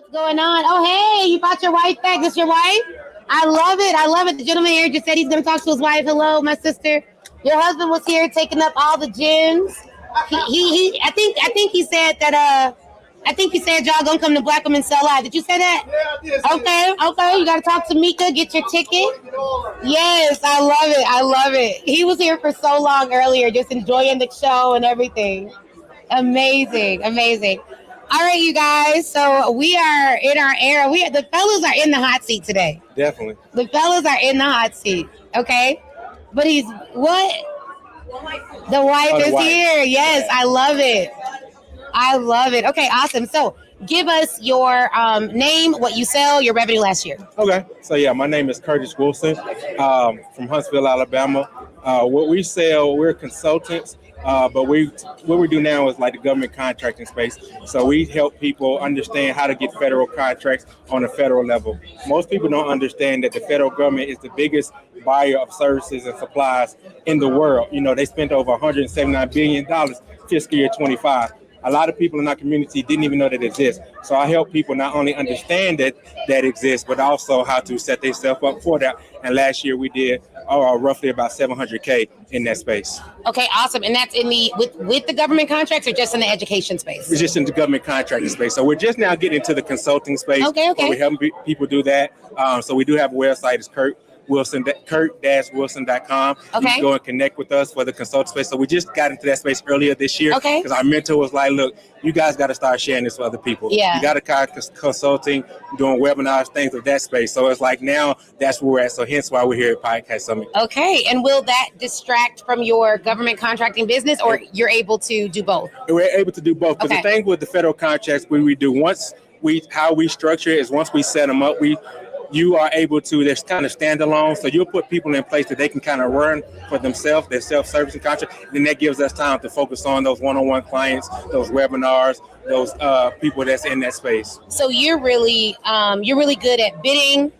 What's going on? Oh, hey, you brought your wife back. This your wife? I love it. I love it. The gentleman here just said he's going to talk to his wife. Hello, my sister. Your husband was here taking up all the gems. I think he said that. I think he said y'all gonna come to Black Women Sell Live. Did you say that? Yeah, I did. Okay. You gotta talk to Mika. Get your ticket. Yes, I love it. I love it. He was here for so long earlier, just enjoying the show and everything. Amazing. All right, you guys. So we are in our era. The fellas are in the hot seat today. Definitely. The fellas are in the hot seat. Okay, but he's what? The wife is here. Yes, I love it. Okay, awesome. So give us your name, what you sell, your revenue last year. Okay. So, yeah, my name is Curtis Wilson from Huntsville, Alabama. What we sell, we're consultants, but what we do now is like the government contracting space. So we help people understand how to get federal contracts on a federal level. Most people don't understand that the federal government is the biggest buyer of services and supplies in the world. You know, they spent over $179 billion fiscal year 25. A lot of people in our community didn't even know that it exists. So I help people not only understand that exists, but also how to set themselves up for that. And last year we did roughly about $700K in that space. Okay, awesome. And that's in the with the government contracts or just in the education space? It's just in the government contracting space. So we're just now getting into the consulting space. Okay. We're helping people do that. So we do have a website. It's Kurt-Wilson.com. Okay. You can go and connect with us for the consulting space. So we just got into that space earlier this year. Okay. Because our mentor was like, look, you guys got to start sharing this with other people. Yeah. You got to start consulting, doing webinars, things of that space. So it's like now that's where we're at. So hence why we're here at Podcast Summit. Okay. And will that distract from your government contracting business, or you're able to do both? We're able to do both. Because the thing with the federal contracts, we do how we structure it is once we set them up, you are able to, there's kind of standalone. So you'll put people in place that they can kind of run for themselves, their self-servicing contract. Then that gives us time to focus on those one-on-one clients, those webinars, those people that's in that space. So you're really good at bidding,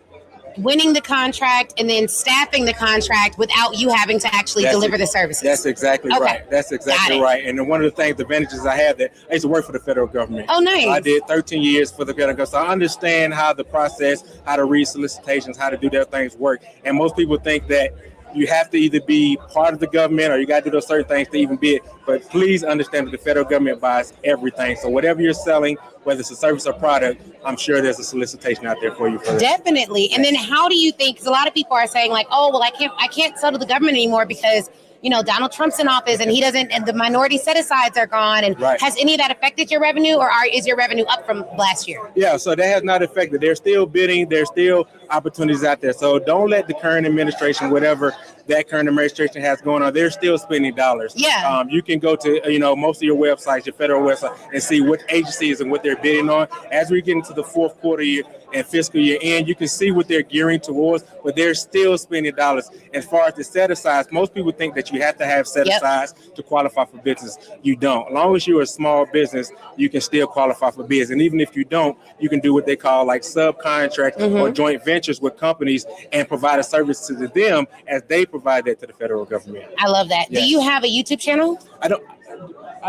winning the contract, and then staffing the contract without you having to actually deliver the services. That's exactly right. That's exactly right. And then one of the advantages I have, that I used to work for the federal government. Oh, nice. I did 13 years for the federal government. So I understand how the process, how to read solicitations, how to do their things work. And most people think that you have to either be part of the government or you got to do those certain things to even bid. But please understand that the federal government buys everything. So whatever you're selling, whether it's a service or product, I'm sure there's a solicitation out there for you. Definitely. And then how do you think, because a lot of people are saying like, oh, well, I can't sell to the government anymore because, you know, Donald Trump's in office and he doesn't, and the minority set-asides are gone. And has any of that affected your revenue, or is your revenue up from last year? Yeah, so that has not affected. They're still bidding. There's still opportunities out there. So don't let the current administration, whatever that current administration has going on, they're still spending dollars. Yeah. You can go to, most of your websites, your federal website, and see what agencies and what they're bidding on. As we get into the fourth quarter year and fiscal year end, you can see what they're gearing towards, but they're still spending dollars. As far as the set-asides, most people think that you have to have set-asides to qualify for business. You don't. As long as you're a small business, you can still qualify for bids. And even if you don't, you can do what they call like subcontract or joint ventures with companies and provide a service to them as they provide that to the federal government. I love that. Yes. Do you have a YouTube channel? I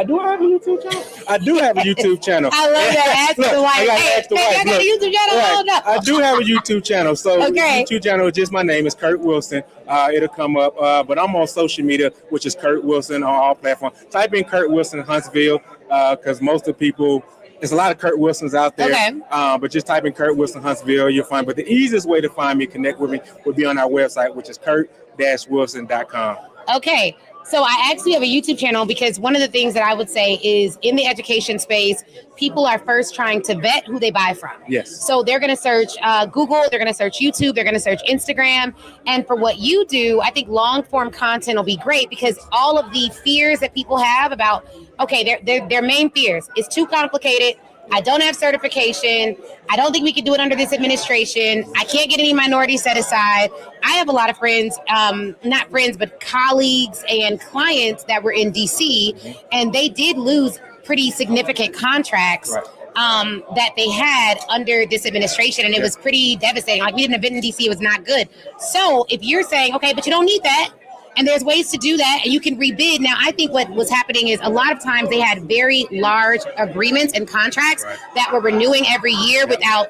do have a YouTube channel. I do have a YouTube channel. I love that. Ask the wife. I got a YouTube channel. Right. No. I do have a YouTube channel. So YouTube channel is just my name. It's Kurt Wilson. It'll come up. But I'm on social media, which is Kurt Wilson on all platforms. Type in Kurt Wilson Huntsville because most of the people, there's a lot of Kurt Wilsons out there. Okay. But just type in Kurt Wilson Huntsville, you'll find. But the easiest way to find me, connect with me, would be on our website, which is Kurt-Wilson.com. Okay. So I actually have a YouTube channel because one of the things that I would say is in the education space, people are first trying to vet who they buy from. Yes. So they're going to search Google, they're going to search YouTube, they're going to search Instagram. And for what you do, I think long form content will be great because all of the fears that people have about, okay, their main fears is too complicated. I don't have certification. I don't think we can do it under this administration. I can't get any minority set aside. I have a lot of friends, not friends, but colleagues and clients that were in DC, and they did lose pretty significant contracts that they had under this administration, and it was pretty devastating. Like, we did an event in DC, it was not good. So if you're saying, okay, but you don't need that, And there's ways to do that, and you can rebid. Now, I think what was happening is a lot of times they had very large agreements and contracts that were renewing every year without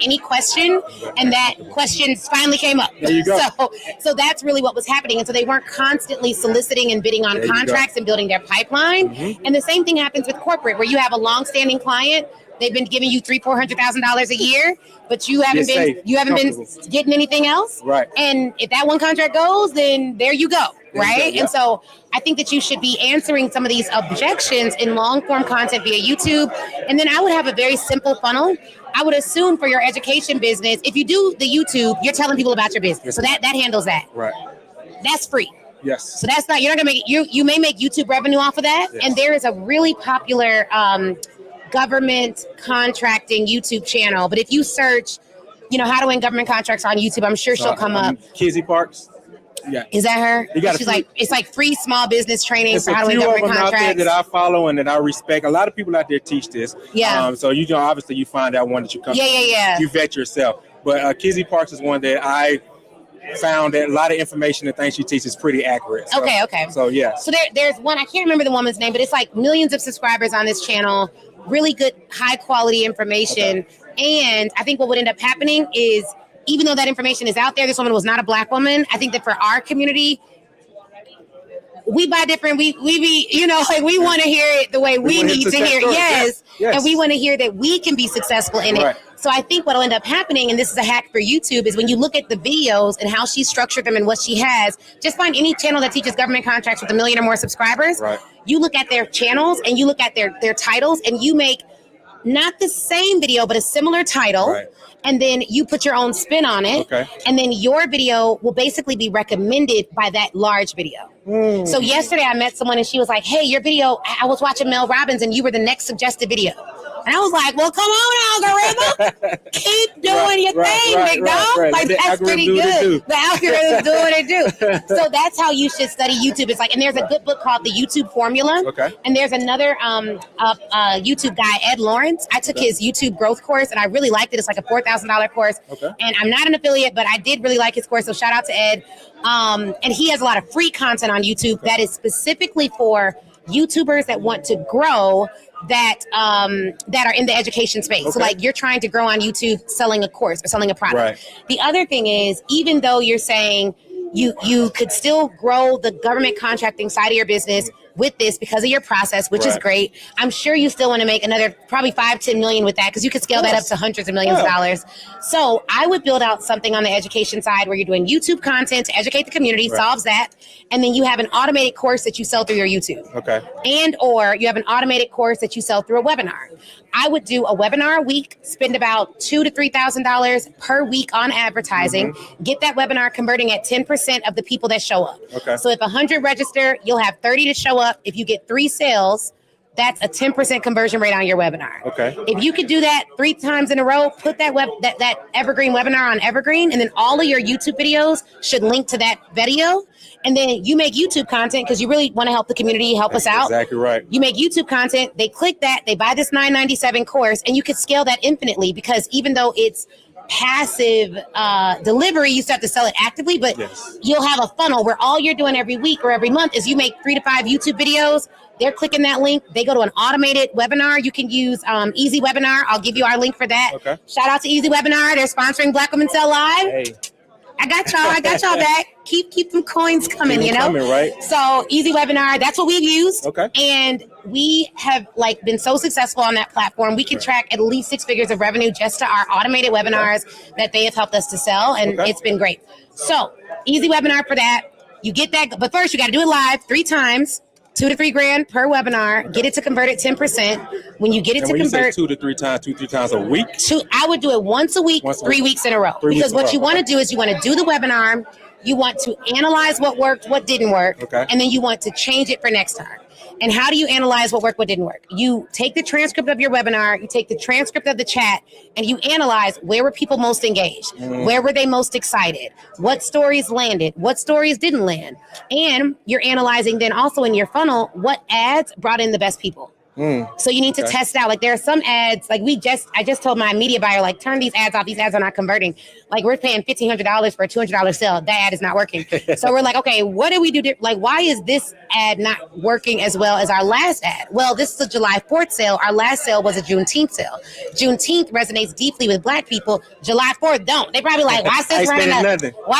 any question, and that questions finally came up. There you go. So that's really what was happening, and so they weren't constantly soliciting and bidding on contracts and building their pipeline. And the same thing happens with corporate, where you have a long-standing client. They've been giving you $300,000-$400,000 a year, but you haven't been getting anything else. Right. And if that one contract goes, then there you go. Right. And so I think that you should be answering some of these objections in long form content via YouTube. And then I would have a very simple funnel. I would assume for your education business, if you do the YouTube, you're telling people about your business. So that handles that. Right. That's free. Yes. So that's not, you're not gonna make it, you may make YouTube revenue off of that. Yes. And there is a really popular government contracting YouTube channel. But if you search, how to win government contracts on YouTube, I'm sure she'll come up. Kizzy Parks. Yeah. Is that her? She's like, it's like free small business training for how to win government contracts. Out there that I follow and that I respect. A lot of people out there teach this. Yeah. So obviously you find out one that you come. Yeah. You vet yourself. But Kizzy Parks is one that I found that a lot of information and things she teaches is pretty accurate. So, okay. So yeah. So there's one, I can't remember the woman's name, but it's like millions of subscribers on this channel. Really good, high quality information. Okay. And I think what would end up happening is, even though that information is out there, this woman was not a Black woman. I think that for our community, we buy different. We we want to hear it the way we need to hear it. Yes. And we want to hear that we can be successful in it. So I think what will end up happening, and this is a hack for YouTube, is when you look at the videos and how she structured them and what she has, just find any channel that teaches government contracts with 1 million or more subscribers. Right. You look at their channels and you look at their titles, and you make not the same video, but a similar title. Right. And then you put your own spin on it. Okay. And then your video will basically be recommended by that large video. So yesterday I met someone and she was like, hey, your video, I was watching Mel Robbins and you were the next suggested video. And I was like, well, come on, algorithm. Keep doing your thing, big dog. Like, that's pretty good. The algorithms do what it do. So that's how you should study YouTube. It's like, and there's a good book called The YouTube Formula. Okay. And there's another YouTube guy, Ed Lawrence. I took his YouTube growth course and I really liked it. It's like a $4,000 course. Okay. And I'm not an affiliate, but I did really like his course. So shout out to Ed. And he has a lot of free content on YouTube that is specifically for YouTubers that want to grow that are in the education space. Okay. So like you're trying to grow on YouTube selling a course or selling a product. Right. The other thing is, even though you're saying you could still grow the government contracting side of your business with this because of your process, which is great. I'm sure you still want to make another probably 5-10 million with that, because you could scale that up to hundreds of millions of dollars. So I would build out something on the education side where you're doing YouTube content to educate the community, solves that. And then you have an automated course that you sell through your YouTube. Okay. And or you have an automated course that you sell through a webinar. I would do a webinar a week, spend about $2,000 to $3,000 per week on advertising, get that webinar converting at 10% of the people that show up. Okay. So if 100 register, you'll have 30 to show up. If you get 3 sales, that's a 10% conversion rate on your webinar. Okay. If you could do that 3 times in a row, put that evergreen webinar on evergreen, and then all of your YouTube videos should link to that video. And then you make YouTube content because you really want to help the community, help us out. Exactly right. You make YouTube content, they click that, they buy this $9.97 course, and you could scale that infinitely, because even though it's passive delivery, you still have to sell it actively, but you'll have a funnel where all you're doing every week or every month is you make 3 to 5 YouTube videos. They're clicking that link. They go to an automated webinar. You can use Easy Webinar. I'll give you our link for that. Okay. Shout out to Easy Webinar. They're sponsoring Black Women Sell Live. Hey. I got y'all back. Keep them coins coming, Coming, right? So Easy Webinar, that's what we've used. Okay. And we have been so successful on that platform. We can track at least 6 figures of revenue just to our automated webinars that they have helped us to sell. And it's been great. So Easy Webinar for that. You get that, but first you got to do it live 3 times. $2,000 to $3,000 per webinar. Get it to convert at 10%. When you get it to convert, 2 to 3 times a week. I would do it once a week, 3 weeks in a row. Because what you want to do is you want to do the webinar. You want to analyze what worked, what didn't work, and then you want to change it for next time. And how do you analyze what worked, what didn't work? You take the transcript of your webinar, you take the transcript of the chat, and you analyze where were people most engaged? Where were they most excited? What stories landed? What stories didn't land? And you're analyzing then also in your funnel, what ads brought in the best people? So you need to test out. Like there are some ads, like I just told my media buyer, like turn these ads off. These ads are not converting. Like we're paying $1,500 for a $200 sale. That ad is not working. So we're like, okay, what do we do? Like, why is this ad not working as well as our last ad? Well, this is a July 4th sale. Our last sale was a Juneteenth sale. Juneteenth resonates deeply with Black people. July 4th don't. They probably like, why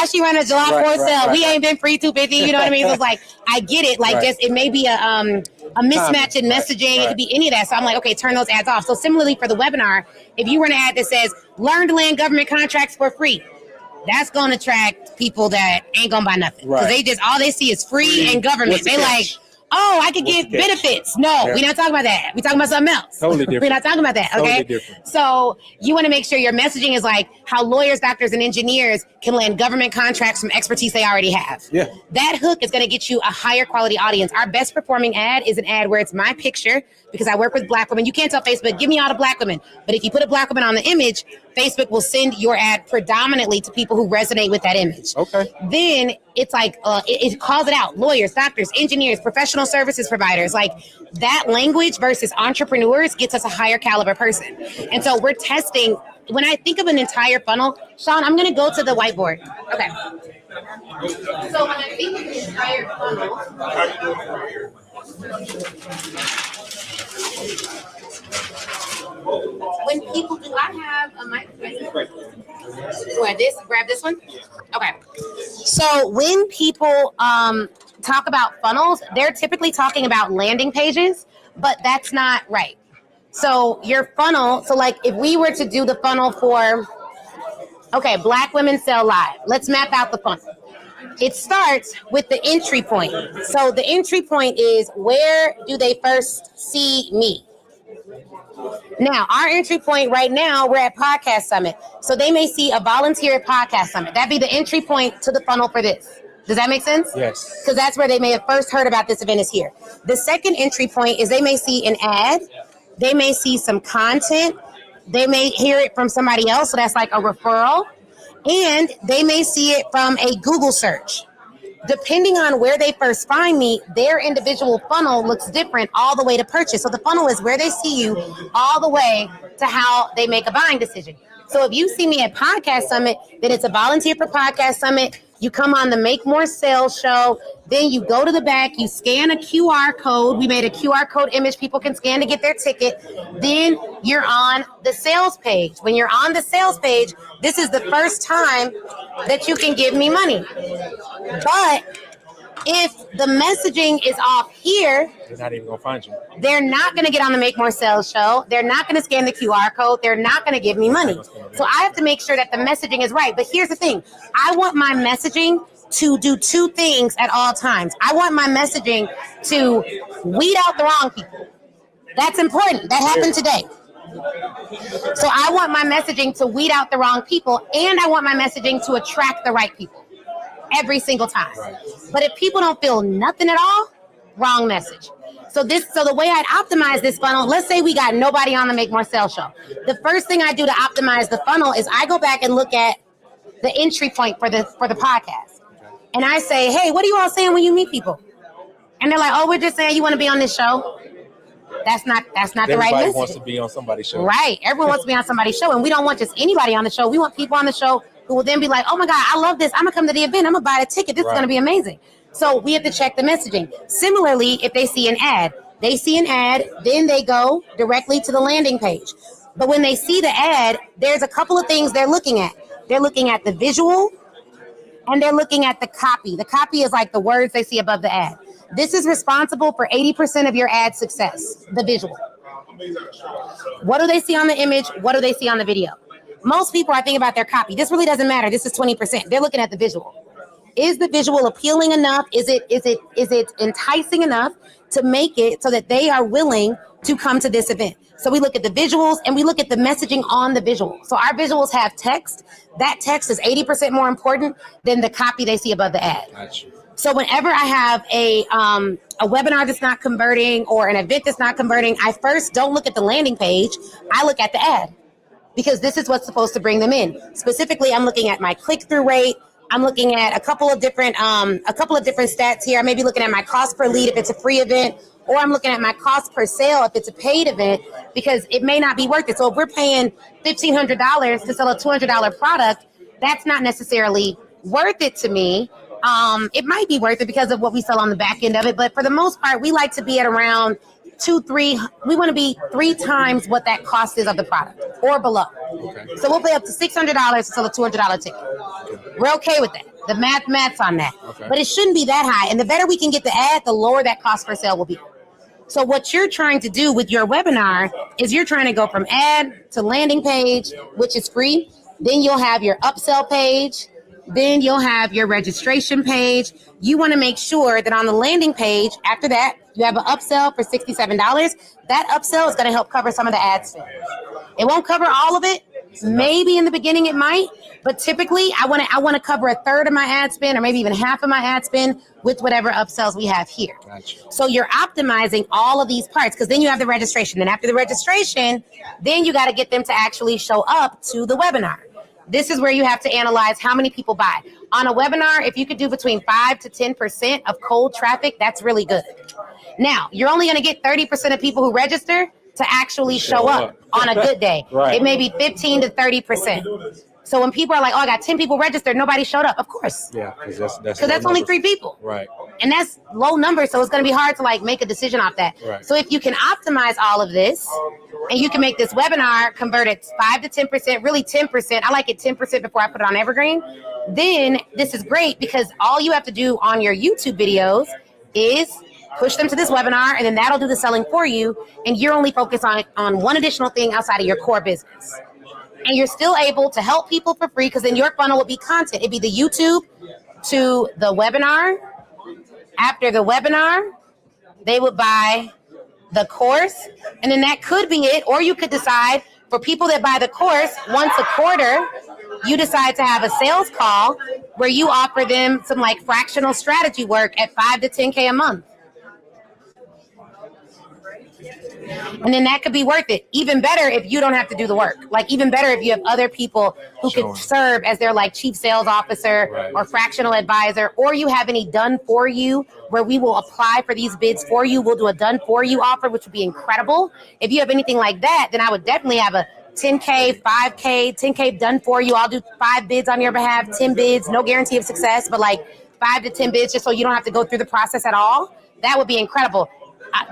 she running a July 4th sale? We ain't been free $250. You know what I mean? So it's like, I get it. Like just, it may be a mismatch in messaging. It could be any of that. So I'm like, okay, turn those ads off. So similarly for the webinar, if you run an ad that says, learn to land government contracts for free, that's going to attract people that ain't going to buy nothing. Because they just, all they see is free and government. They like, oh, I could get benefits. No, we're not talking about that. We're talking about something else. Totally different. We're not talking about that, okay? Totally different. So you want to make sure your messaging is like how lawyers, doctors, and engineers can land government contracts from expertise they already have. Yeah. That hook is going to get you a higher quality audience. Our best performing ad is an ad where it's my picture, because I work with Black women. You can't tell Facebook, give me all the Black women. But if you put a Black woman on the image, Facebook will send your ad predominantly to people who resonate with that image. Okay. Then it's like, it calls it out. Lawyers, doctors, engineers, professional services providers. Like that language versus entrepreneurs gets us a higher caliber person. And so we're testing. When I think of an entire funnel, Sean, I'm going to go to the whiteboard. Okay. So when I think of an entire funnel, when people, do I have a mic? Grab this one? Okay. So when people talk about funnels, they're typically talking about landing pages, but that's not right. So your funnel, so like if we were to do the funnel for, okay, Black women sell live. Let's map out the funnel. It starts with the entry point. So the entry point is, where do they first see me? Now, our entry point right now, we're at Podcast Summit. So they may see a volunteer at Podcast Summit. That'd be the entry point to the funnel for this. Does that make sense? Yes. Because that's where they may have first heard about this event is here. The second entry point is they may see an ad. They may see some content. They may hear it from somebody else. So that's like a referral. And they may see it from a Google search. Depending on where they first find me, their individual funnel looks different all the way to purchase. So the funnel is where they see you all the way to how they make a buying decision. So if you see me at Podcast Summit, then it's a volunteer for Podcast Summit. You come on the Make More Sales show. Then you go to the back, you scan a QR code. We made a QR code image people can scan to get their ticket. Then you're on the sales page. When you're on the sales page, this is the first time that you can give me money. But if the messaging is off here, they're not even going to find you. They're not going to get on the Make More Sales show. They're not going to scan the QR code. They're not going to give me money. So I have to make sure that the messaging is right. But here's the thing. I want my messaging to do two things at all times. I want my messaging to weed out the wrong people. That's important. That happened today. So I want my messaging to weed out the wrong people, and I want my messaging to attract the right people every single time. But if people don't feel nothing at all, wrong message. So the way I'd optimize this funnel, let's say we got nobody on the Make More Sales show. The first thing I do to optimize the funnel is I go back and look at the entry point for the podcast. And I say, hey, what are you all saying when you meet people? And they're like, oh, we're just saying you want to be on this show. That's not the right message. Everybody wants to be on somebody's show. Right. Everyone wants to be on somebody's show. And we don't want just anybody on the show. We want people on the show who will then be like, oh my God, I love this. I'm going to come to the event. I'm going to buy a ticket. This is going to be amazing. So we have to check the messaging. Similarly, if they see an ad, then they go directly to the landing page. But when they see the ad, there's a couple of things they're looking at. They're looking at the visual and they're looking at the copy. The copy is like the words they see above the ad. This is responsible for 80% of your ad success, the visual. What do they see on the image? What do they see on the video? Most people are thinking about their copy. This really doesn't matter. This is 20%. They're looking at the visual. Is the visual appealing enough? Is it enticing enough to make it so that they are willing to come to this event? So we look at the visuals and we look at the messaging on the visual. So our visuals have text. That text is 80% more important than the copy they see above the ad. Gotcha. So whenever I have a webinar that's not converting or an event that's not converting, I first don't look at the landing page. I look at the ad because this is what's supposed to bring them in. Specifically, I'm looking at my click-through rate. I'm looking at a couple of different stats here. I may be looking at my cost per lead if it's a free event, or I'm looking at my cost per sale if it's a paid event, because it may not be worth it. So if we're paying $1,500 to sell a $200 product, that's not necessarily worth it to me. It might be worth it because of what we sell on the back end of it, but for the most part, we like to be at around we want to be 3 times what that cost is of the product or below. Okay. So we'll pay up to $600 to sell a $200 ticket. We're okay with that. The math's on that. Okay. But it shouldn't be that high. And the better we can get the ad, the lower that cost per sale will be. So what you're trying to do with your webinar is you're trying to go from ad to landing page, which is free. Then you'll have your upsell page. Then you'll have your registration page. You want to make sure that on the landing page, after that, you have an upsell for $67. That upsell is going to help cover some of the ad spend. It won't cover all of it. Maybe in the beginning it might, but typically I want to cover a third of my ad spend or maybe even half of my ad spend with whatever upsells we have here. Gotcha. So you're optimizing all of these parts, because then you have the registration. And after the registration, then you got to get them to actually show up to the webinar. This is where you have to analyze how many people buy. On a webinar, if you could do between 5 to 10% of cold traffic, that's really good. Now, you're only going to get 30% of people who register to actually show up on a good day. Right. It may be 15 to 30%. So when people are like, oh, I got 10 people registered, nobody showed up. Of course. Yeah, because that's only 3 people. Right. And that's low numbers, so it's going to be hard to like make a decision off that. Right. So if you can optimize all of this, and you can make this webinar convert it 5 to 10%, really 10%. I like it 10% before I put it on Evergreen. Then this is great, because all you have to do on your YouTube videos is push them to this webinar, and then that'll do the selling for you. And you're only focused on one additional thing outside of your core business. And you're still able to help people for free, because then your funnel will be content. It'd be the YouTube to the webinar. After the webinar, they would buy the course, and then that could be it. Or you could decide, for people that buy the course, once a quarter, you decide to have a sales call where you offer them some like fractional strategy work at 5 to 10K a month. And then that could be worth it. Even better if you don't have to do the work. Like, even better if you have other people who could serve as their like chief sales officer or fractional advisor, or you have any done for you where we will apply for these bids for you. We'll do a done for you offer, which would be incredible. If you have anything like that, then I would definitely have a 10K, 5K, 10K done for you. I'll do 5 bids on your behalf, 10 bids, no guarantee of success, but like 5 to 10 bids just so you don't have to go through the process at all. That would be incredible.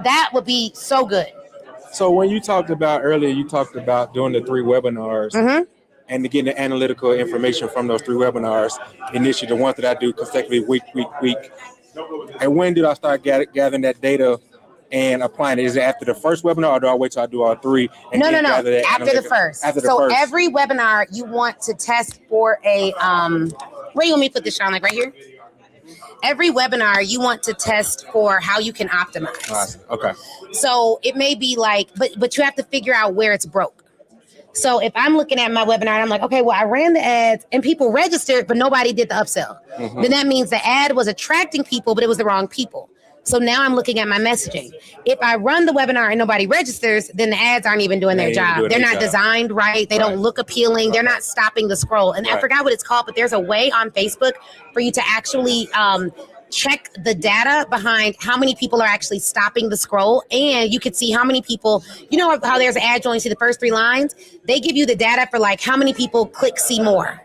That would be so good. So when you talked about earlier, you talked about doing the 3 webinars and to get the analytical information from those 3 webinars. Initially, the ones that I do consecutively week. And when did I start gathering that data and applying it? Is it after the first webinar, or do I wait till I do all 3? And no. After the first. So every webinar you want to test for a, where you want me to put this, Sean? Like right here? Every webinar you want to test for how you can optimize. Awesome. Okay. So it may be like, but you have to figure out where it's broke. So if I'm looking at my webinar and I'm like, okay, well, I ran the ads and people registered, but nobody did the upsell. Then that means the ad was attracting people, but it was the wrong people. So now I'm looking at my messaging. If I run the webinar and nobody registers, then the ads aren't even doing their job. They're not designed right. They don't look appealing. They're not stopping the scroll. And I forgot what it's called, but there's a way on Facebook for you to actually check the data behind how many people are actually stopping the scroll. And you could see how many people, you know how there's an ad, you only see the first 3 lines? They give you the data for like how many people click see more.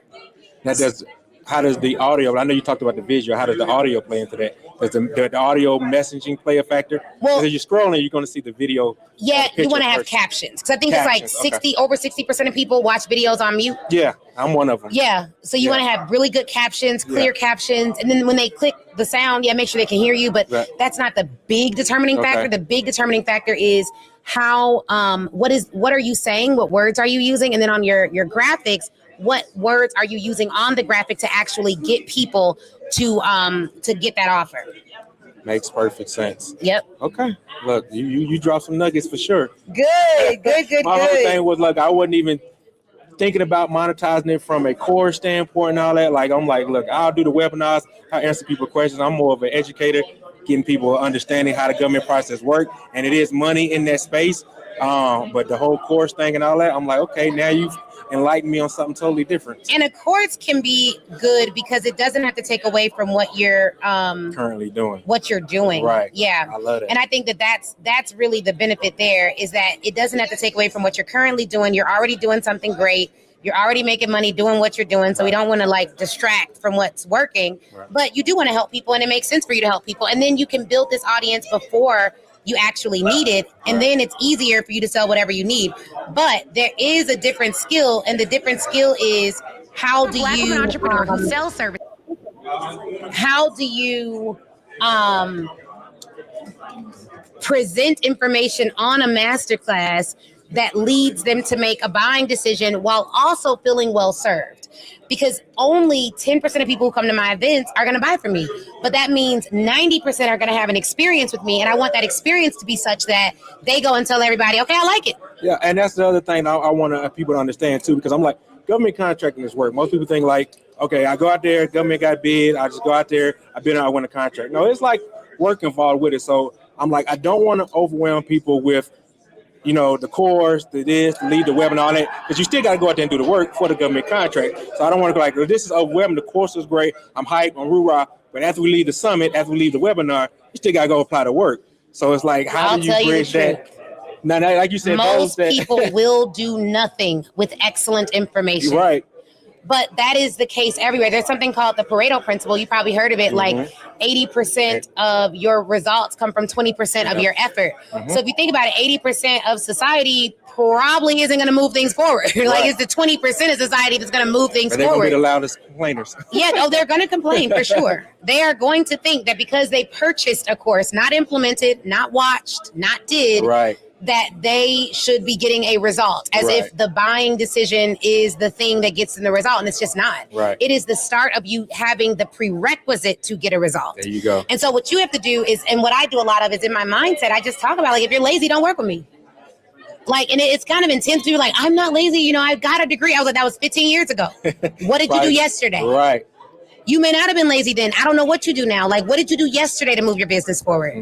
How does the audio, I know you talked about the visual, how does the audio play into that? Does the audio messaging play a factor? Well, as you're scrolling, you're going to see the video. Yeah, you want to have captions. Because I think it's like over 60% of people watch videos on mute. Yeah, I'm one of them. Yeah, so you want to have really good captions, clear captions. And then when they click the sound, make sure they can hear you. But that's not the big determining factor. The big determining factor is how, what are you saying? What words are you using? And then on your graphics, what words are you using on the graphic to actually get people to get that offer? Makes perfect sense. Yep. Okay. Look, you dropped some nuggets for sure. Good. My whole thing was, like, I wasn't even thinking about monetizing it from a core standpoint and all that. Like, I'm like, look, I'll do the webinars, I'll answer people questions. I'm more of an educator, getting people understanding how the government process work, and it is money in that space. But the whole course thing and all that, I'm like, okay, now you've enlighten me on something totally different. And a course can be good because it doesn't have to take away from what you're currently doing. What you're doing. Right. Yeah. I love that. And I think that's really the benefit there, is that it doesn't have to take away from what you're currently doing. You're already doing something great. You're already making money doing what you're doing. So we don't want to like distract from what's working, but you do want to help people, and it makes sense for you to help people. And then you can build this audience before you actually need it. And then it's easier for you to sell whatever you need. But there is a different skill, and the different skill is how do you entrepreneur who sells service. How do you present information on a masterclass that leads them to make a buying decision while also feeling well served? Because only 10% of people who come to my events are going to buy from me. But that means 90% are going to have an experience with me. And I want that experience to be such that they go and tell everybody, okay, I like it. Yeah, and that's the other thing I want people to understand too, because I'm like, government contracting is work. Most people think like, okay, I go out there, government got bid, I just go out there, I bid, I win a contract. No, it's like work involved with it. So I'm like, I don't want to overwhelm people with, you know, the course, the this, the lead, the webinar, all that, because you still got to go out there and do the work for the government contract. So I don't want to go like, well, this is overwhelming. The course is great. I'm hyped, I'm rah-rah. But after we leave the summit, after we leave the webinar, you still got to go apply the work. So it's like, how do you bridge that? Now, like you said, most people will do nothing with excellent information. Right. But that is the case everywhere. There's something called the Pareto principle. You probably heard of it. Like 80% of your results come from 20% of your effort. So if you think about it, 80% of society probably isn't going to move things forward. Like it's the 20% of society that's going to move things they're forward. They're going to be the loudest complainers. Yeah, they're going to complain for sure. They are going to think that because they purchased a course, not implemented, not watched, not did, that they should be getting a result, as if the buying decision is the thing that gets them the result. And it's just not. It is the start of you having the prerequisite to get a result. There you go. And so what you have to do is, and what I do a lot of is in my mindset, I just talk about like, if you're lazy, don't work with me. Like, and it's kind of intense to be like, I'm not lazy. You know, I've got a degree. I was like, that was 15 years ago. What did you do yesterday? You may not have been lazy then. I don't know what you do now. Like, what did you do yesterday to move your business forward?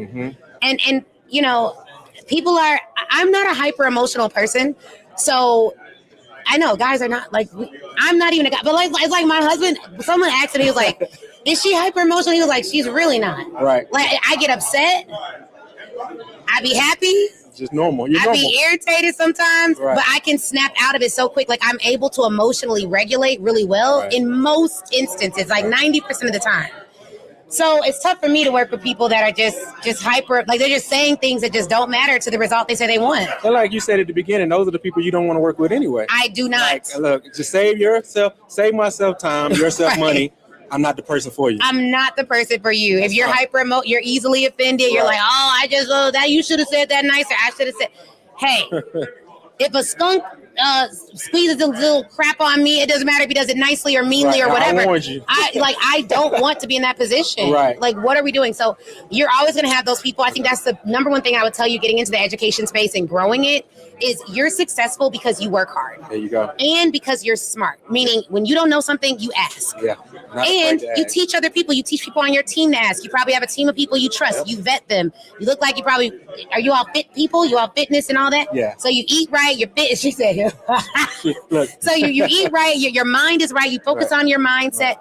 And you know, I'm not a hyper emotional person. So I know guys are not like, I'm not even a guy, but like, it's like my husband, someone asked him, he was like, is she hyper emotional? He was like, she's really not. Like, I get upset. I be happy. Just normal. I be irritated sometimes, but I can snap out of it so quick. Like, I'm able to emotionally regulate really well in most instances, like 90% of the time. So it's tough for me to work with people that are just hyper, like they're just saying things that just don't matter to the result they say they want. And like you said at the beginning, those are the people you don't want to work with anyway. I do not. Like, look, just save myself time, yourself money. I'm not the person for you. I'm not the person for you. If you're hyper, you're easily offended. You're like, oh, that you should have said that nicer. I should have said, hey, if a skunk squeezes a little crap on me, it doesn't matter if he does it nicely or meanly or whatever. I don't want to be in that position. Like, what are we doing? So you're always going to have those people. I think that's the number one thing I would tell you getting into the education space and growing it is you're successful because you work hard. There you go. And because you're smart. Meaning when you don't know something, you ask. And you teach other people. You teach people on your team to ask. You probably have a team of people you trust. You vet them. You look like are you all fit people? You all fitness and all that? So you eat right. You're fit. She said, so you eat right. Your mind is right. You focus on your mindset.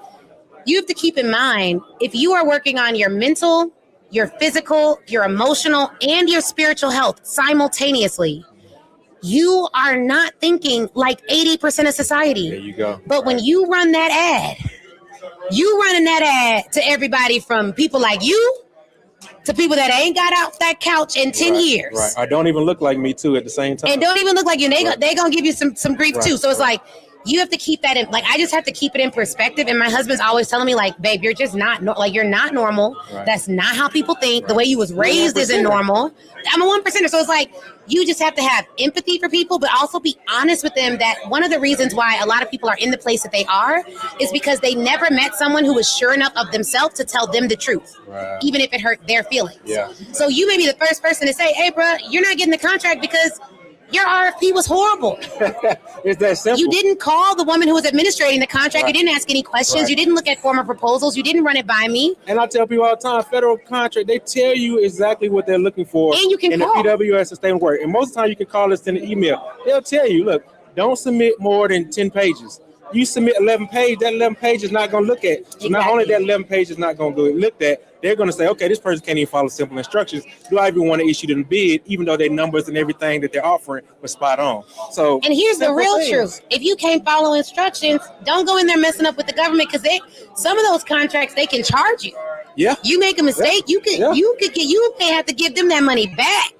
You have to keep in mind, if you are working on your mental, your physical, your emotional, and your spiritual health simultaneously, you are not thinking like 80% of society. There you go. But when you run that ad, you running that ad to everybody from people like you to people that ain't got out that couch in 10 years. I don't even look like me too at the same time. And don't even look like you. They gonna give you some grief too. So it's like, you have to keep that in, like, I just have to keep it in perspective. And my husband's always telling me like, babe, you're just not, you're not normal. That's not how people think. The way you was raised isn't normal. I'm a 1%er. So it's like, you just have to have empathy for people, but also be honest with them that one of the reasons why a lot of people are in the place that they are is because they never met someone who was sure enough of themselves to tell them the truth, even if it hurt their feelings. So you may be the first person to say, hey, bro, you're not getting the contract because your RFP was horrible. It's that simple. You didn't call the woman who was administrating the contract. You didn't ask any questions. You didn't look at former proposals. You didn't run it by me. And I tell people all the time, federal contract, they tell you exactly what they're looking for. And you can in call. the PWS sustainable work. And most of the time you can call us in the email. They'll tell you, look, don't submit more than 10 pages. You submit 11 pages, that 11 page is not going to look at. So not only that 11 pages not going to get looked at, they're going to say, okay, this person can't even follow simple instructions. Do I even want to issue them bid, even though their numbers and everything that they're offering was spot on? So, and here's the real truth: if you can't follow instructions, don't go in there messing up with the government, because some of those contracts they can charge you. Yeah, you make a mistake, you may have to give them that money back.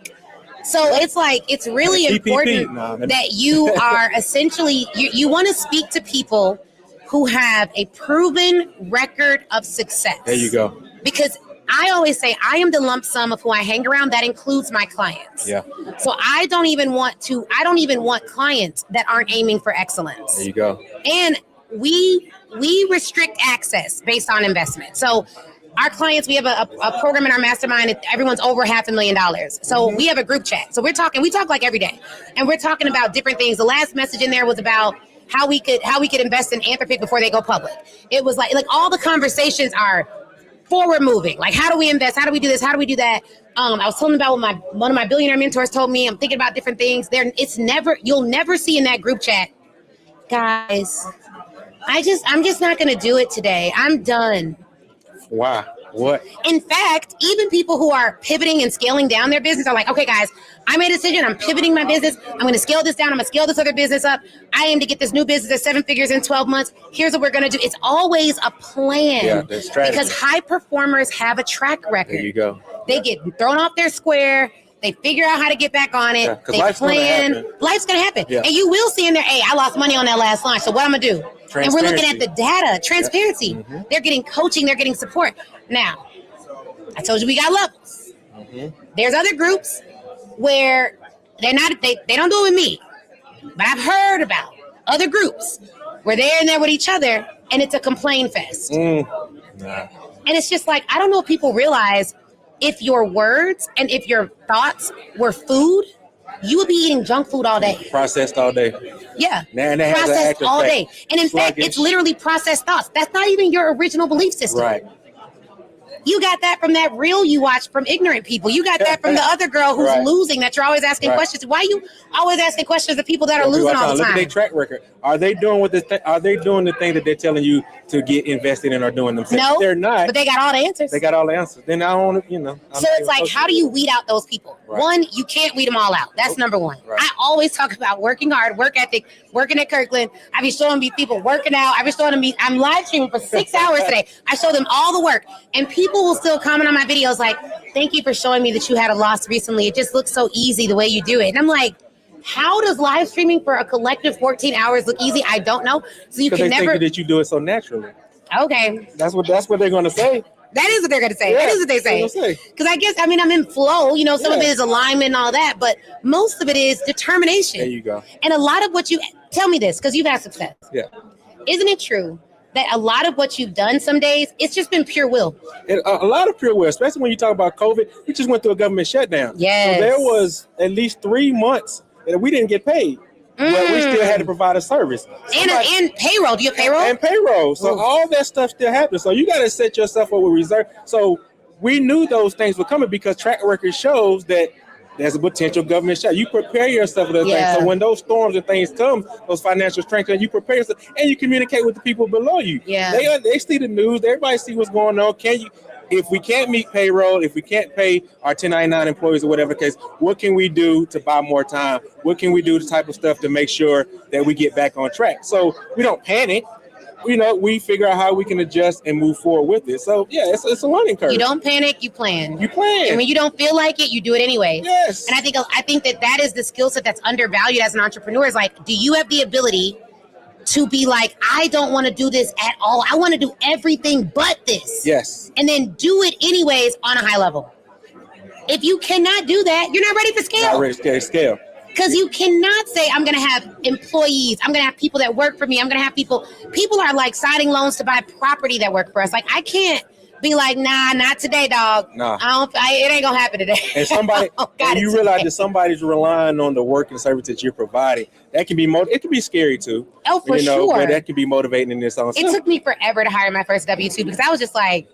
So it's like, it's really important that you are essentially, you want to speak to people who have a proven record of success. There you go. Because I always say I am the lump sum of who I hang around. That includes my clients. Yeah. So I don't even want clients that aren't aiming for excellence. There you go. And we restrict access based on investment. So our clients, we have a program in our mastermind. Everyone's over $500,000. So we have a group chat. So we talk like every day, and we're talking about different things. The last message in there was about how we could invest in Anthropic before they go public. It was like all the conversations are forward moving. Like, how do we invest? How do we do this? How do we do that? I was telling about what one of my billionaire mentors told me. I'm thinking about different things. You'll never see in that group chat, guys, I'm just not going to do it today. I'm done. Why? What? In fact, even people who are pivoting and scaling down their business are like, okay, guys, I made a decision. I'm pivoting my business. I'm going to scale this down. I'm going to scale this other business up. I aim to get this new business at 7 figures in 12 months. Here's what we're going to do. It's always a plan. Yeah, there's strategy. Because high performers have a track record. There you go. They get thrown off their square. They figure out how to get back on it. Yeah, they plan. Life's going to happen. Yeah. And you will see in there, hey, I lost money on that last launch. So what I'm going to do? And we're looking at the data, transparency. Yeah. Mm-hmm. They're getting coaching. They're getting support. Now, I told you we got levels. Mm-hmm. There's other groups where they don't do it with me. But I've heard about other groups where they're in there with each other and it's a complain fest. Nah. And it's just like, I don't know if people realize, if your words and if your thoughts were food, you would be eating junk food all day. Processed all day. Yeah. Processed all day. And in fact, it's literally processed thoughts. That's not even your original belief system. Right. You got that from that reel you watched from ignorant people. You got that from the other girl who's losing, that you're always asking questions. Why are you always asking questions of people that are losing all the time? Look at their track record. Are they doing are they doing the thing that they're telling you to get invested in or doing themselves? No, they're not. But they got all the answers. Then I don't, So it's like, how do you weed out those people? Right. One, you can't weed them all out. That's number one. Right. I always talk about working hard, work ethic, working at Kirkland. I be showing people working out. I be showing them, I'm live streaming for 6 hours today. I show them all the work, and people will still comment on my videos like, thank you for showing me that you had a loss recently. It just looks so easy the way you do it. And I'm like, how does live streaming for a collective 14 hours look easy? I don't know. So you can never think that you do it so naturally. Okay. That's what they're going to say. That is what they're going to say. Yeah, that is what they say. Because I guess, I'm in flow. Some of it is alignment and all that, but most of it is determination. There you go. And a lot of what tell me this, because you've had success. Yeah. Isn't it true that a lot of what you've done some days, it's just been pure will? A lot of pure will, especially when you talk about COVID. We just went through a government shutdown. Yes. So there was at least 3 months that we didn't get paid. But we still had to provide a service. And payroll. Do you have payroll? And payroll. So all that stuff still happens. So you got to set yourself up with reserve. So we knew those things were coming because track record shows that there's a potential government shut. You prepare yourself for those things. So when those storms and things come, those financial strength, you prepare yourself and you communicate with the people below you. Yeah. They see the news. Everybody see what's going on. If we can't meet payroll, if we can't pay our 1099 employees or whatever case, what can we do to buy more time? What can we do, the type of stuff to make sure that we get back on track? So we don't panic. We figure out how we can adjust and move forward with it. So it's a learning curve. You don't panic, you plan. You plan. And when you don't feel like it, you do it anyway. Yes. And I think that is the skill set that's undervalued as an entrepreneur. Is like, do you have the ability to be like, I don't want to do this at all. I want to do everything but this. Yes. And then do it anyways on a high level. If you cannot do that, you're not ready for scale. Not ready to scale. Because you cannot say, I'm going to have employees. I'm going to have people that work for me. I'm going to have people are like signing loans to buy property that work for us. Like, I can't be like, nah, not today, dog. Nah. It ain't going to happen today. And you realize that somebody's relying on the work and service that you're providing. That can be it can be scary too. Oh, for sure. But that can be motivating in this own It took me forever to hire my first W-2 because I was just like,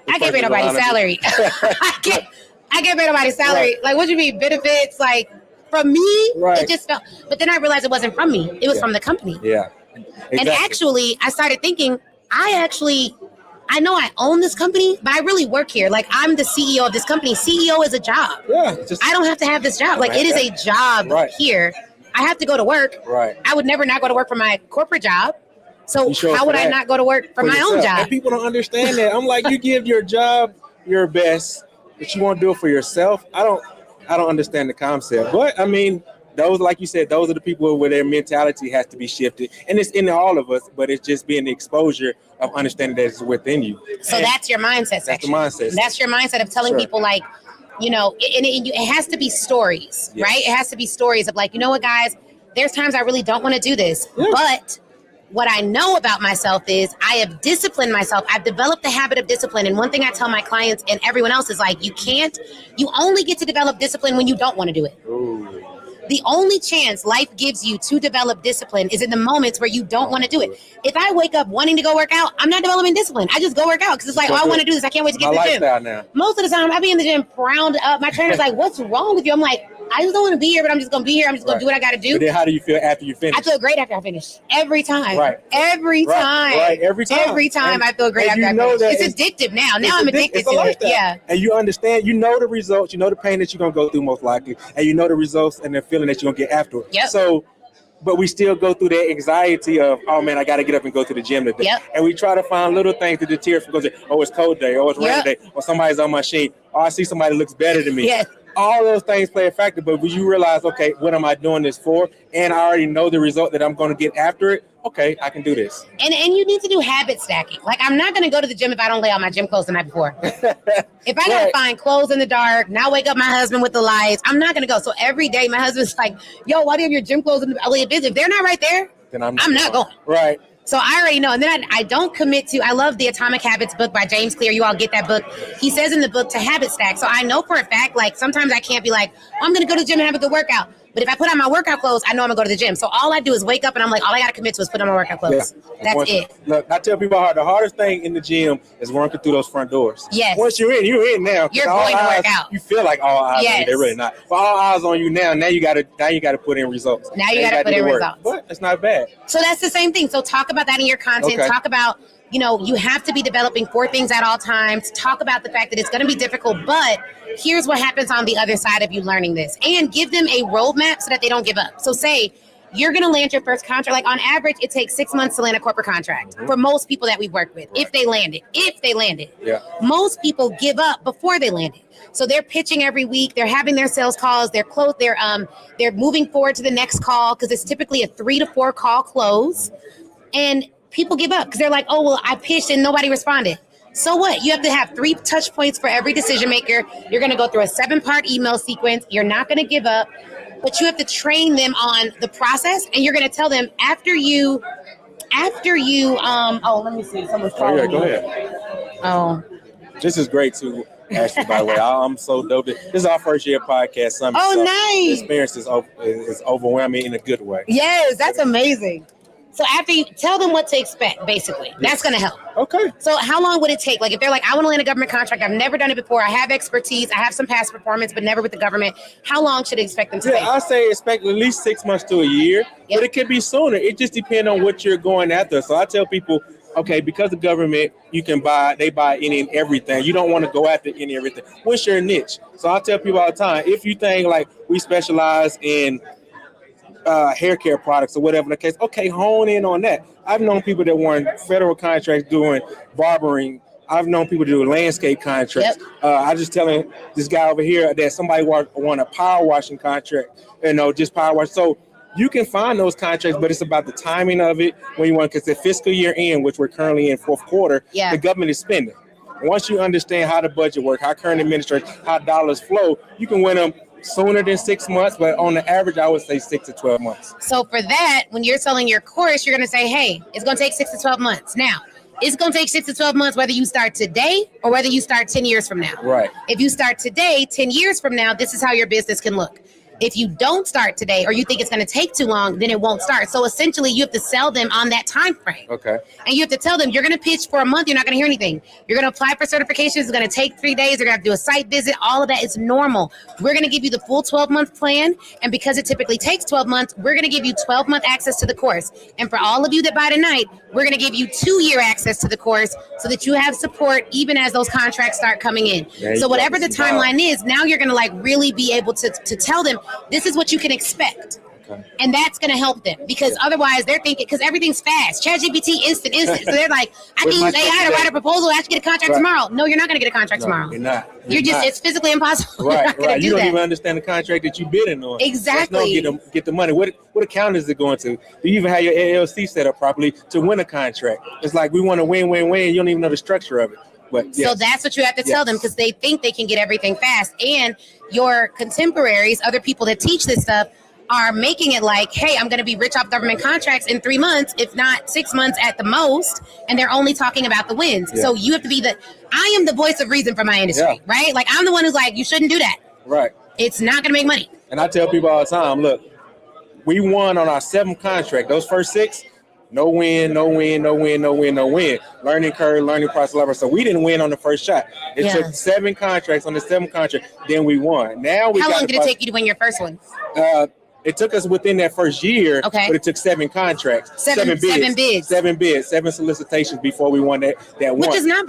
I can't pay nobody's salary. I can't pay nobody's salary. Like, what do you mean benefits? Like, from me. Right. It just felt, but then I realized it wasn't from me. It was from the company. Yeah. Exactly. And actually, I started thinking, I know I own this company, but I really work here. Like, I'm the CEO of this company. CEO is a job. Yeah. I don't have to have this job. Like, it is a job here. I have to go to work. Right. I would never not go to work for my corporate job. So how would I not go to work for my own job? And people don't understand that. I'm like, you give your job your best, but you won't do it for yourself. I don't understand the concept. But I mean, those, like you said, those are the people where their mentality has to be shifted. And it's in all of us, but it's just being the exposure of understanding that it's within you. So and that's your mindset section. That's the mindset. That's your mindset of telling people, like, you know, it has to be stories, right? It has to be stories of like, you know what, guys, there's times I really don't want to do this, but what I know about myself is I have disciplined myself. I've developed the habit of discipline. And one thing I tell my clients and everyone else is like, you only get to develop discipline when you don't want to do it. Ooh. The only chance life gives you to develop discipline is in the moments where you don't want to do it. If I wake up wanting to go work out, I'm not developing discipline. I just go work out because it's like, I want to do this. I can't wait to get to the gym. Now. Most of the time, I be in the gym round up. My trainer's like, what's wrong with you? I'm like, I just don't want to be here, but I'm just going to be here. I'm just going to do what I got to do. But then how do you feel after you finish? I feel great after I finish. Every time. Right. Every time. Right. Every time. I feel great after I finish. It's addictive now. Now I'm addicted to it. Yeah. And you understand, you know the results, you know the pain that you're going to go through most likely, and you know the results and the feeling that you're going to get after it. Yep. So, but we still go through that anxiety of, oh man, I got to get up and go to the gym today. Yep. And we try to find little things to deter from going, oh, it's cold day, oh, it's rainy day, or somebody's on my sheet, or I see somebody looks better than me. Yes. All those things play a factor, but when you realize, okay, what am I doing this for? And I already know the result that I'm going to get after it. Okay, I can do this. And you need to do habit stacking. Like, I'm not going to go to the gym if I don't lay out my gym clothes the night before. If I got to find clothes in the dark, now wake up my husband with the lights, I'm not going to go. So every day my husband's like, yo, why do you have your gym clothes in the business? If they're not right there, then I'm not going. Right. So I already know. And then I don't commit to, I love the Atomic Habits book by James Clear. You all get that book. He says in the book to habit stack. So I know for a fact, like, sometimes I can't be like, I'm going to go to the gym and have a good workout. But if I put on my workout clothes, I know I'm going to go to the gym. So all I do is wake up and I'm like, all I got to commit to is put on my workout clothes. Yeah. That's it. Look, I tell people the hardest thing in the gym is working through those front doors. Yes. Once you're in now. You're going to work out. You feel like all eyes on you. They're really not. But all eyes on you now. Now you got to put in results. Now you got to put in results. But it's not bad. So that's the same thing. So talk about that in your content. Okay. Talk about, you know, you have to be developing 4 things at all times. Talk about the fact that it's going to be difficult, but here's what happens on the other side of you learning this. And give them a roadmap so that they don't give up. So say you're going to land your first contract. Like, on average, it takes 6 months to land a corporate contract for most people that we've worked with. Right. If they land it. Yeah. Most people give up before they land it. So they're pitching every week. They're having their sales calls. They're moving forward to the next call because it's typically a 3 to 4 call close. And people give up because they're like, oh, well, I pitched and nobody responded. So what? You have to have 3 touch points for every decision maker. You're going to go through a 7-part email sequence. You're not going to give up, but you have to train them on the process. And you're going to tell them after you, let me see. Someone's calling me. Go ahead. Oh. This is great too, Ashley, by the way. I'm so dope. This is our first year podcast summit. Oh, so nice. The experience is overwhelming in a good way. Yes, that's amazing. So after you tell them what to expect, basically, that's going to help. Okay. So how long would it take? Like, if they're like, I want to land a government contract, I've never done it before, I have expertise, I have some past performance, but never with the government. How long should they expect them to take? I say expect at least 6 months to a year, but it could be sooner. It just depends on what you're going after. So I tell people, okay, because the government, they buy any and everything. You don't want to go after any and everything. What's your niche? So I tell people all the time, if you think like we specialize in hair care products or whatever the case, okay, hone in on that. I've known people that won federal contracts doing barbering. I've known people do landscape contracts. Yep. I just telling this guy over here that somebody won a power washing contract, just power wash. So you can find those contracts, but it's about the timing of it when you want, because the fiscal year end, which we're currently in fourth quarter, the government is spending. Once you understand how the budget works, how current administration, how dollars flow, you can win them sooner than 6 months, but on the average, I would say 6 to 12 months. So for that, when you're selling your course, you're going to say, hey, it's going to take 6 to 12 months. Now, it's going to take 6 to 12 months, whether you start today or whether you start 10 years from now. Right. If you start today, 10 years from now, this is how your business can look. If you don't start today or you think it's going to take too long, then it won't start. So essentially, you have to sell them on that time frame. Okay. And you have to tell them you're going to pitch for a month. You're not going to hear anything. You're going to apply for certifications. It's going to take 3 days. You're going to have to do a site visit. All of that is normal. We're going to give you the full 12-month plan. And because it typically takes 12 months, we're going to give you 12-month access to the course. And for all of you that buy tonight, we're going to give you 2-year access to the course so that you have support even as those contracts start coming in. So whatever the timeline is, now you're going to like really be able to tell them this is what you can expect. Okay. And that's going to help them because otherwise they're thinking, because everything's fast. ChatGPT, instant. So they're like, I can use AI to write a proposal. I have to get a contract tomorrow. No, you're not going to get a contract tomorrow. You're not. You're just, it's physically impossible. Right. You don't even understand the contract that you're bidding on. Exactly. Get the money. What account is it going to? Do you even have your LLC set up properly to win a contract? It's like we want to win. You don't even know the structure of it. But, yes. So that's what you have to tell them because they think they can get everything fast. And your contemporaries, other people that teach this stuff, are making it like, hey, I'm going to be rich off government contracts in 3 months, if not 6 months at the most. And they're only talking about the wins. Yeah. So you have to be I am the voice of reason for my industry, right? Like I'm the one who's like, you shouldn't do that. Right. It's not going to make money. And I tell people all the time, look, we won on our 7th contract. Those first 6, no win. Learning curve, learning process. So we didn't win on the first shot. It took 7 contracts on the 7th contract. Then we won. Now we. How long did it take you to win your first one? It took us within that first year, but it took 7 contracts, 7 bids, 7 solicitations before we won that one. Which is not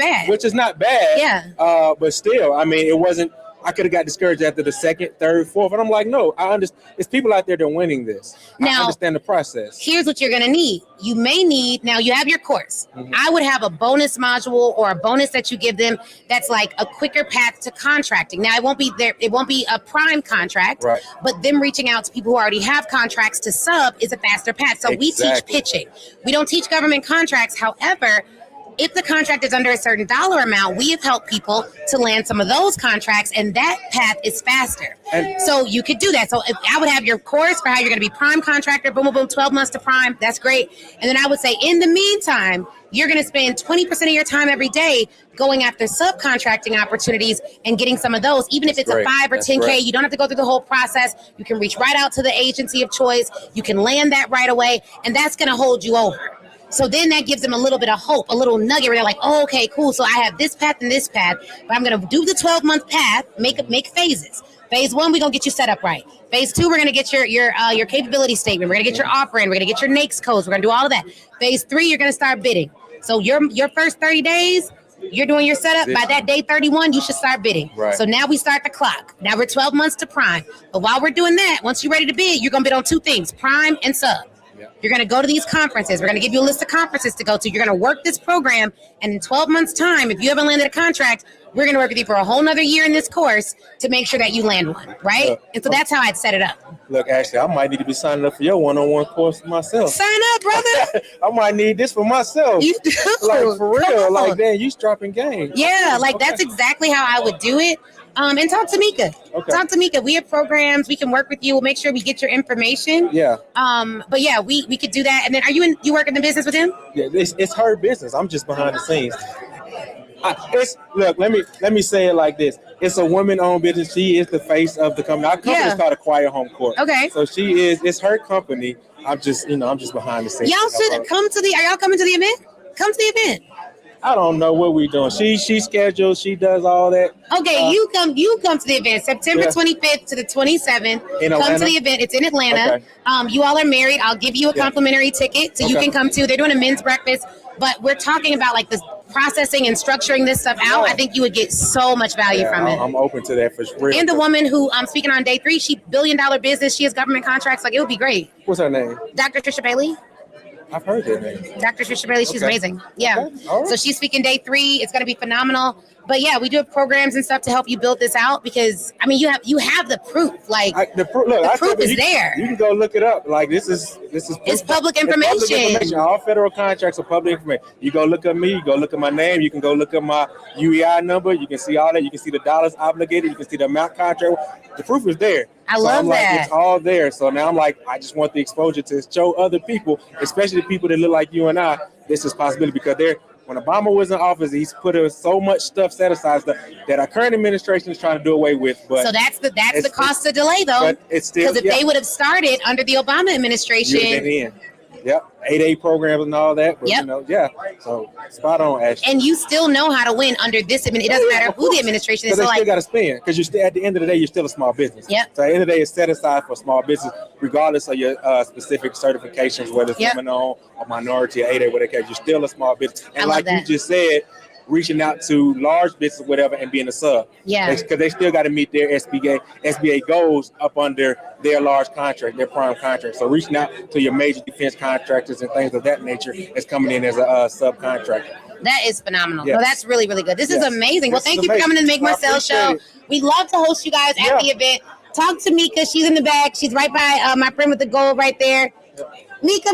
bad. Yeah. But still, I mean, it wasn't. I could have got discouraged after the 2nd, 3rd, 4th, and I'm like, no, I understand. It's people out there that are winning this. Now, I understand the process. Here's what you're going to need. You may need, now you have your course. Mm-hmm. I would have a bonus module or a bonus that you give them that's like a quicker path to contracting. Now, it won't be a prime contract, but them reaching out to people who already have contracts to sub is a faster path. So we teach pitching. We don't teach government contracts. However, if the contract is under a certain dollar amount, we have helped people to land some of those contracts, and that path is faster. And so you could do that. So if I would have your course for how you're going to be prime contractor, boom, boom, boom, 12 months to prime. That's great. And then I would say in the meantime, you're going to spend 20% of your time every day going after subcontracting opportunities and getting some of those. Even if it's a 5 or 10K, you don't have to go through the whole process. You can reach right out to the agency of choice. You can land that right away, and that's going to hold you over. So then that gives them a little bit of hope, a little nugget where they're like, oh, okay, cool. So I have this path and this path, but I'm going to do the 12-month path, make phases. Phase 1, we're going to get you set up right. Phase 2, we're going to get your capability statement. We're going to get your offer in. We're going to get your NAICS codes. We're going to do all of that. Phase 3, you're going to start bidding. So your first 30 days, you're doing your setup. By that day 31, you should start bidding. Right. So now we start the clock. Now we're 12 months to prime. But while we're doing that, once you're ready to bid, you're going to bid on 2 things, prime and sub. You're going to go to these conferences. We're going to give you a list of conferences to go to. You're going to work this program. And in 12 months' time, if you haven't landed a contract, we're going to work with you for a whole nother year in this course to make sure that you land one, right? And so that's how I'd set it up. Look, Ashley, I might need to be signing up for your one-on-one course myself. Sign up, brother. I might need this for myself. You do. Like, for real. Like, man, you dropping game. Yeah, like that's exactly how I would do it. And talk to Mika. Okay. Talk to Mika. We have programs. We can work with you. We'll make sure we get your information. Yeah. But yeah, we could do that. And then you work in the business with him? Yeah, it's her business. I'm just behind the scenes. Look, let me say it like this. It's a woman-owned business. She is the face of the company. Our company is called Acquire Home Court. Okay. So it's her company. I'm just behind the scenes. Y'all should come to are y'all coming to the event? Come to the event. I don't know what we're doing. She schedules. She does all that. Okay, you come to the event September 25th to the 27th. Come to the event. It's in Atlanta. Okay. You all are married. I'll give you a complimentary ticket so you can come too. They're doing a men's breakfast, but we're talking about like the processing and structuring this stuff out. I think you would get so much value from it. I'm open to that for sure. And the woman who I'm speaking on day 3, she $1 billion business. She has government contracts. Like it would be great. What's her name? Dr. Trisha Bailey. I've heard that name. Dr. Trisha Bailey, she's amazing. Yeah. Okay. Right. So she's speaking day 3. It's going to be phenomenal. But yeah, we do have programs and stuff to help you build this out because I mean you have the proof. Like the proof is there. You can go look it up. Like this is it's public information. It's public information. All federal contracts are public information. You go look at me, you go look at my name, you can go look at my UEI number, you can see all that, you can see the dollars obligated, you can see the amount contract. The proof is there. I love that. Like, it's all there. So now I'm like, I just want the exposure to show other people, especially the people that look like you and I, this is possibility because when Obama was in office, he's put so much stuff set aside that our current administration is trying to do away with. But so that's the cost of delay, though. But it's still, because if they would have started under the Obama administration. Yep, 8A programs and all that. But, yep. You know, so spot on, Ashley. And you still know how to win under this. It doesn't matter who the administration is. Because they still got to spend. Because you're still, at the end of the day, you're still a small business. Yep. So at the end of the day, it's set aside for small business, regardless of your specific certifications, whether it's women owned or minority or 8A, whatever. You're still a small business. And like you just said, reaching out to large business, whatever, and being a sub. Yeah. Because they still got to meet their SBA goals up under their large contract, their prime contract. So reaching out to your major defense contractors and things of that nature is coming in as a subcontractor. That is phenomenal. Yes. No, that's really, really good. This is amazing. Well, thank you for amazing. coming to the Make More Sales Show. We love to host you guys at the event. Talk to Mika. She's in the back. She's right by my friend with the gold right there. Mika.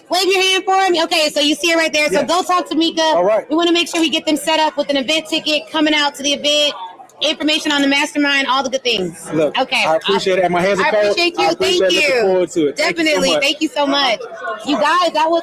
Wave your hand for me. Okay, so you see her right there. So go talk to Mika. All right. We want to make sure we get them set up with an event ticket, coming out to the event, information on the mastermind, all the good things. Look, okay. I appreciate it. My hands are cold. I appreciate you. Thank you. Looking forward to it. Definitely. Thank you so much. You guys, that was